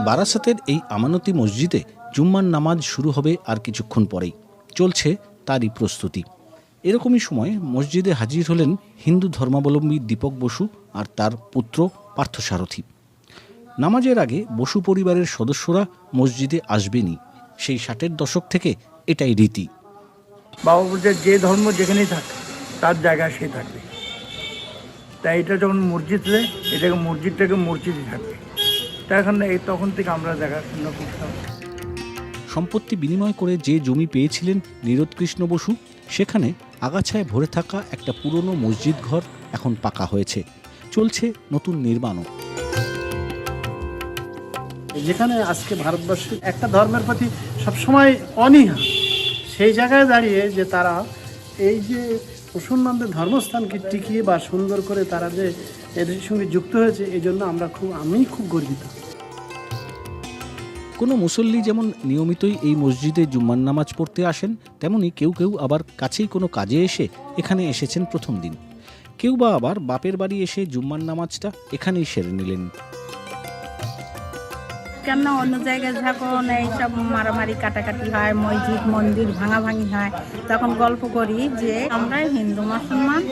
বারাসাতের এই আমানতি মসজিদে জুম্মার নামাজ শুরু হবে আর কিছুক্ষণ পরেই। চলছে তারই প্রস্তুতি। এরকমই সময় মসজিদে হাজির হলেন হিন্দু ধর্মাবলম্বী দীপক বসু আর তার পুত্র পার্থসারথী। নামাজের আগে বসু পরিবারের সদস্যরা মসজিদে আসবেনই। সেই 60-এর দশক থেকে এটাই রীতি। বাবা বলছে যে ধর্ম যেখানেই থাকে তার জায়গায় সে থাকবে, তাই এটা যখন মসজিদে এটাকে মসজিদই থাকবে। তাই এখন এই তখন থেকে আমরা দেখাশোনা করতাম। সম্পত্তি বিনিময় করে যে জমি পেয়েছিলেন নীরোৎকৃষ্ণ বসু, সেখানে আগাছায় ভরে থাকা একটা পুরনো মসজিদ ঘর এখন পাকা হয়েছে। চলছে নতুন নির্মাণও। যেখানে আজকে ভারতবর্ষের একটা ধর্মের প্রতি সবসময় অনীহা, সেই জায়গায় দাঁড়িয়ে যে তারা এই যে মুসলমানদের ধর্মস্থানকে টিকিয়ে বা সুন্দর করে তারা যে এদের সঙ্গে যুক্ত হয়েছে, এই জন্য আমি খুব গর্বিত। কোনো মুসল্লি যেমন নিয়মিতই এই মসজিদে জুম্মার নামাজ পড়তে আসেন, তেমনি কেউ কেউ আবার কাছেই কোনো কাজে এসে এখানে এসেছেন প্রথম দিন। কেউ বা আবার বাপের বাড়ি এসে জুম্মার নামাজটা এখানেই সেরে নিলেন। কেন অন্য জায়গায় যখন এইসব মারামারি কাটাকাটি হয়, মসজিদ মন্দির ভাঙাভাঙি হয়, তখন গল্প করি যে আমরা হিন্দু মুসলমান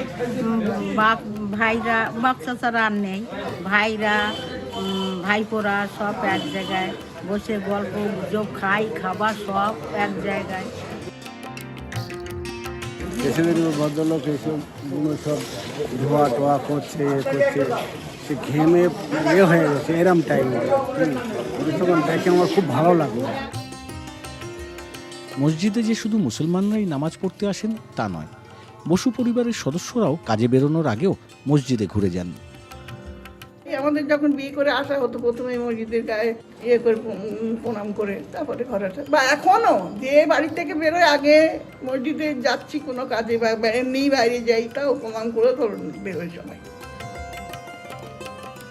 বাপ ভাইরা, বাপ চাচারা আর নেই, ভাইরা ভাইপোরা সব এক জায়গায় বসে গল্প গুজব খাই, খাবার সব এক জায়গায়। ভদ্রলোক এসব সব ধোয়া টোয়া করছে সে ঘেমে হয়ে গেছে এরম টাইমে, তখন দেখে আমার খুব ভালো লাগলো। মসজিদে যে শুধু মুসলমানরাই নামাজ পড়তে আসেন তা নয়, বসু পরিবারের সদস্যরাও কাজে বেরোনোর আগেও মসজিদে ঘুরে যান। আমাদের যখন বিয়ে করে আসা হতো, প্রথমে মসজিদের গায়ে করে প্রণাম করে তারপরে ঘরে আসা, বা এখনো যে বাড়ি থেকে বেরোয় আগে মসজিদে যাচ্ছি কোনো কাজে বা এমনি বাইরে যাই, তাও প্রণাম করে ধরুন বেরোয় সময়।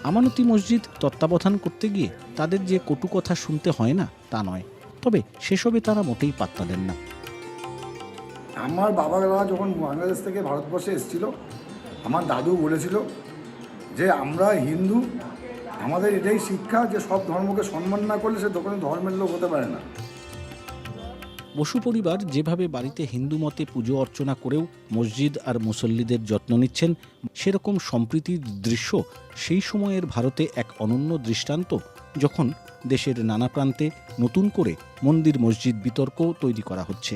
আমানতি মসজিদ তত্ত্বাবধান করতে গিয়ে তাদের যে কটু কথা শুনতে হয় না তা নয়, তবে সেসবে তারা মোটেই পাত্তা দেন না। আমার বাবারা যখন বাংলাদেশ থেকে ভারতবর্ষে এসেছিল, আমার দাদু বলেছিল যে আমরা হিন্দু, আমাদের এটাই শিক্ষা যে সব ধর্মকে সম্মান না করলে সে দোকানে ধর্মের লোক হতে পারে না। বসু পরিবার যেভাবে বাড়িতে হিন্দু মতে পুজো অর্চনা করেও মসজিদ আর মুসল্লিদের যত্ন নিচ্ছেন, সেরকম সম্প্রীতির দৃশ্য সেই সময়ের ভারতে এক অনন্য দৃষ্টান্ত, যখন দেশের নানা প্রান্তে নতুন করে মন্দির মসজিদ বিতর্ক তৈরি করা হচ্ছে।